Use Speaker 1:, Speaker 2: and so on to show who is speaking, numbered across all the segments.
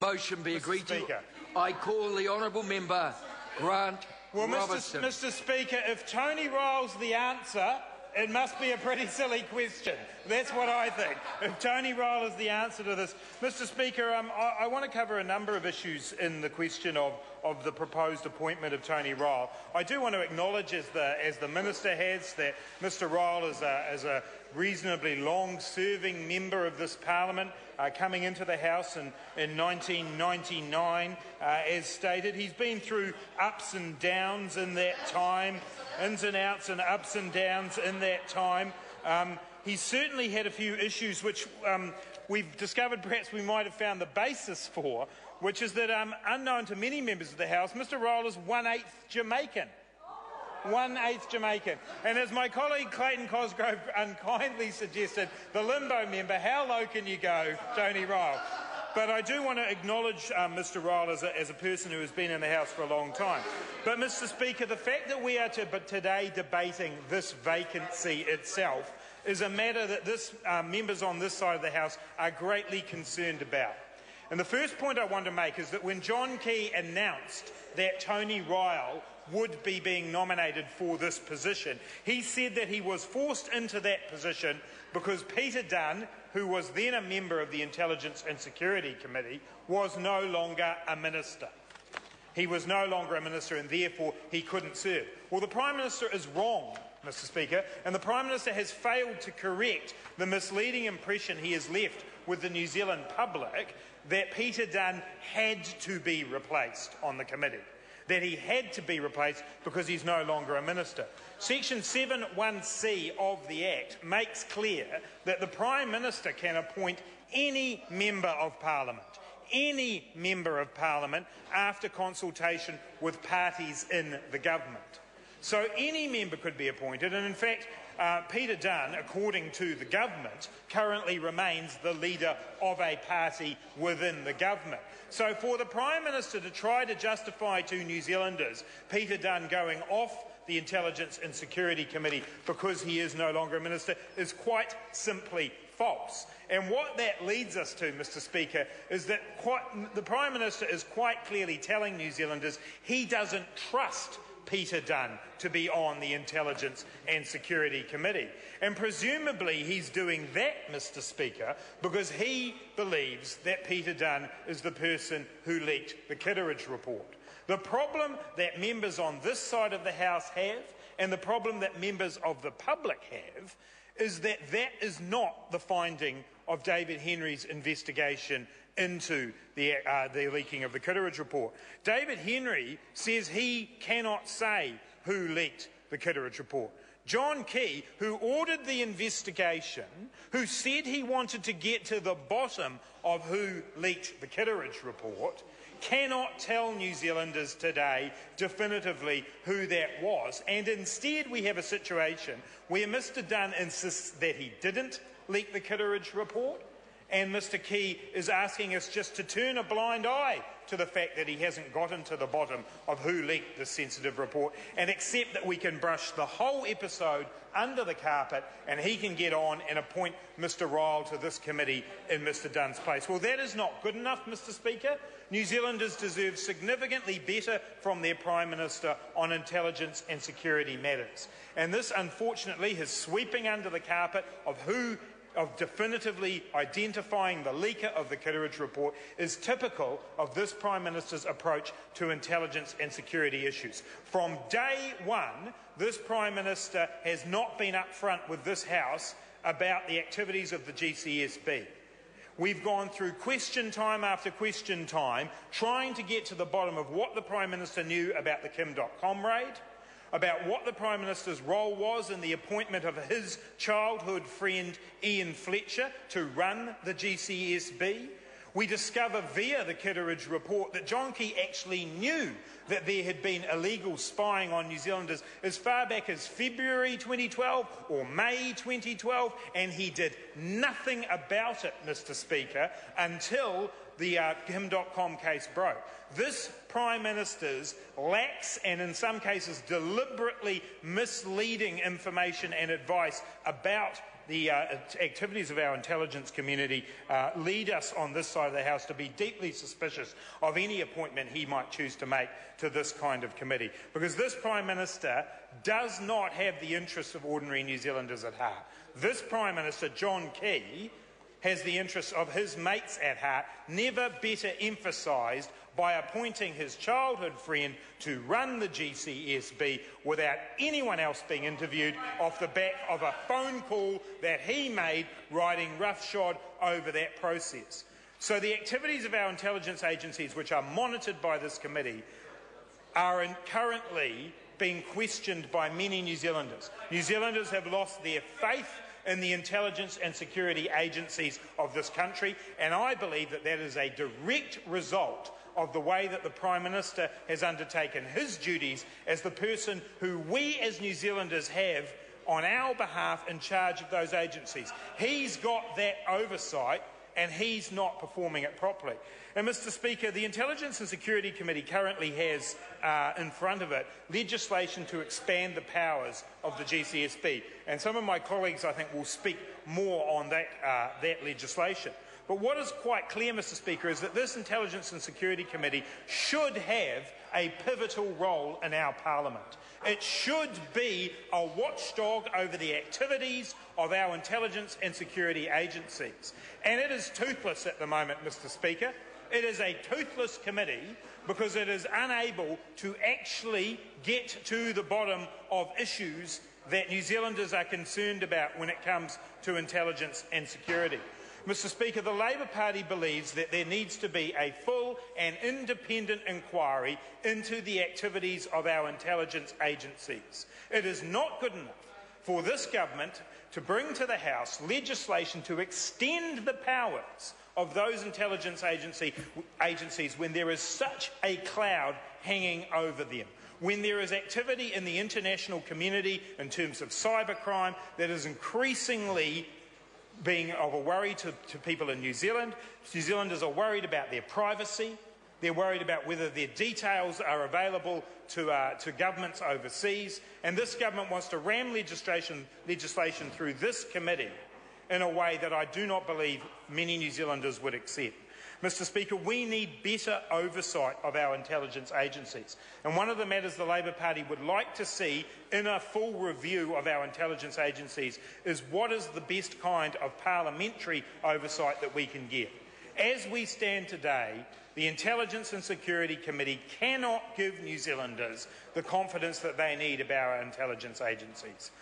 Speaker 1: Motion be agreed to.
Speaker 2: Speaker.
Speaker 1: I call the honourable member Grant Robertson.
Speaker 2: Mr. Speaker, if Tony Ryall's the answer, it must be a pretty silly question. That's what I think. If Tony Ryall is the answer to this. Mr. Speaker, I want to cover a number of issues in the question of the proposed appointment of Tony Ryall. I do want to acknowledge, as the Minister has, that Mr. Ryall is a reasonably long-serving member of this Parliament, coming into the House in 1999, as stated. He's been through ups and downs in that time, ins and outs and ups and downs in that time. He's certainly had a few issues which we've discovered perhaps we might have found the basis for, which is that, unknown to many members of the House, Mr. Ryall is 1/8 Jamaican. 1/8 Jamaican. And as my colleague Clayton Cosgrove unkindly suggested, the limbo member, how low can you go, Tony Ryall? But I do want to acknowledge Mr. Ryall as a person who has been in the House for a long time. But, Mr. Speaker, the fact that we are today debating this vacancy itself is a matter that members on this side of the House are greatly concerned about. And the first point I want to make is that when John Key announced that Tony Ryall would be being nominated for this position, he said that he was forced into that position because Peter Dunn, who was then a member of the Intelligence and Security Committee, was no longer a minister. He was no longer a minister and therefore he couldn't serve. Well, the Prime Minister is wrong, Mr. Speaker, and the Prime Minister has failed to correct the misleading impression he has left with the New Zealand public that Peter Dunn had to be replaced on the committee, that he had to be replaced because he's no longer a minister. Section 7(1)(c) of the Act makes clear that the Prime Minister can appoint any member of Parliament, after consultation with parties in the government. So any member could be appointed, and in fact, Peter Dunn, according to the government, currently remains the leader of a party within the government. So for the Prime Minister to try to justify to New Zealanders Peter Dunn going off the Intelligence and Security Committee because he is no longer a minister is quite simply false. And what that leads us to, Mr. Speaker, is that the Prime Minister is quite clearly telling New Zealanders he doesn't trust Peter Dunn to be on the Intelligence and Security Committee. And presumably he's doing that, Mr. Speaker, because he believes that Peter Dunn is the person who leaked the Kitteridge report. The problem that members on this side of the House have, and the problem that members of the public have, is that that is not the finding of David Henry's investigation into the leaking of the Kitteridge report. David Henry says he cannot say who leaked the Kitteridge report. John Key, who ordered the investigation, who said he wanted to get to the bottom of who leaked the Kitteridge report, cannot tell New Zealanders today definitively who that was. And instead we have a situation where Mr. Dunn insists that he didn't leak the Kitteridge report, and Mr. Key is asking us just to turn a blind eye to the fact that he hasn't gotten to the bottom of who leaked this sensitive report and accept that we can brush the whole episode under the carpet and he can get on and appoint Mr. Ryall to this committee in Mr. Dunn's place. Well, that is not good enough, Mr. Speaker. New Zealanders deserve significantly better from their Prime Minister on intelligence and security matters. And this, unfortunately, is sweeping under the carpet of definitively identifying the leaker of the Kitteridge report is typical of this Prime Minister's approach to intelligence and security issues. From day one, this Prime Minister has not been upfront with this House about the activities of the GCSB. We've gone through question time after question time trying to get to the bottom of what the Prime Minister knew about the Kim.com raid, about what the Prime Minister's role was in the appointment of his childhood friend Ian Fletcher to run the GCSB. We discover via the Kitteridge report that John Key actually knew that there had been illegal spying on New Zealanders as far back as February 2012 or May 2012, and he did nothing about it, Mr. Speaker, until the Kim.com case broke. This Prime Minister's lax and in some cases deliberately misleading information and advice about the activities of our intelligence community lead us on this side of the House to be deeply suspicious of any appointment he might choose to make to this kind of committee. Because this Prime Minister does not have the interests of ordinary New Zealanders at heart. This Prime Minister, John Key, has the interests of his mates at heart, never better emphasised by appointing his childhood friend to run the GCSB without anyone else being interviewed off the back of a phone call that he made riding roughshod over that process. So the activities of our intelligence agencies, which are monitored by this committee, are currently being questioned by many New Zealanders. New Zealanders have lost their faith in the intelligence and security agencies of this country, and I believe that that is a direct result of the way that the Prime Minister has undertaken his duties as the person who we as New Zealanders have on our behalf in charge of those agencies. He's got that oversight and he's not performing it properly. And Mr Speaker, the Intelligence and Security Committee currently has in front of it legislation to expand the powers of the GCSB. And some of my colleagues, I think, will speak more on that legislation. But what is quite clear, Mr Speaker, is that this Intelligence and Security Committee should have a pivotal role in our Parliament. It should be a watchdog over the activities of our intelligence and security agencies. And it is toothless at the moment, Mr Speaker. It is a toothless committee because it is unable to actually get to the bottom of issues that New Zealanders are concerned about when it comes to intelligence and security. Mr Speaker, the Labour Party believes that there needs to be a full and independent inquiry into the activities of our intelligence agencies. It is not good enough for this government to bring to the House legislation to extend the powers of those intelligence agencies when there is such a cloud hanging over them. When there is activity in the international community in terms of cybercrime that is increasingly being of a worry to people in New Zealand. New Zealanders are worried about their privacy. They're worried about whether their details are available to governments overseas. And this government wants to ram legislation through this committee in a way that I do not believe many New Zealanders would accept. Mr Speaker, we need better oversight of our intelligence agencies. And one of the matters the Labour Party would like to see in a full review of our intelligence agencies is what is the best kind of parliamentary oversight that we can get. As we stand today, the Intelligence and Security Committee cannot give New Zealanders the confidence that they need about our intelligence agencies.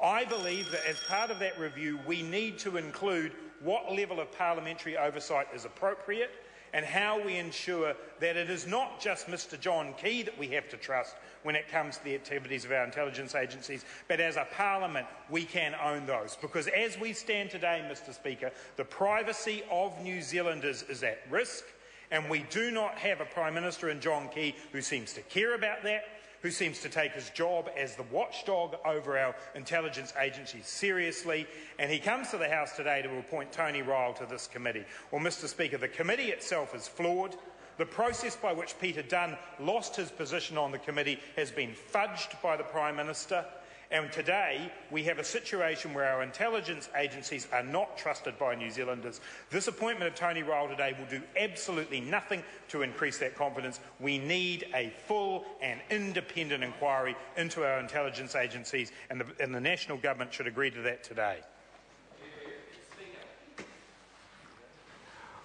Speaker 2: I believe that as part of that review, we need to include what level of parliamentary oversight is appropriate and how we ensure that it is not just Mr John Key that we have to trust when it comes to the activities of our intelligence agencies, but as a parliament we can own those. Because as we stand today, Mr Speaker, the privacy of New Zealanders is at risk, and we do not have a Prime Minister in John Key who seems to care about that, who seems to take his job as the watchdog over our intelligence agencies seriously, and he comes to the House today to appoint Tony Ryle to this committee. Well, Mr Speaker, the committee itself is flawed. The process by which Peter Dunn lost his position on the committee has been fudged by the Prime Minister, and today we have a situation where our intelligence agencies are not trusted by New Zealanders. This appointment of Tony Ryle today will do absolutely nothing to increase that confidence. We need a full and independent inquiry into our intelligence agencies, and the national government should agree to that today.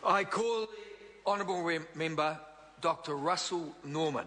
Speaker 1: I call the honourable member Dr Russell Norman.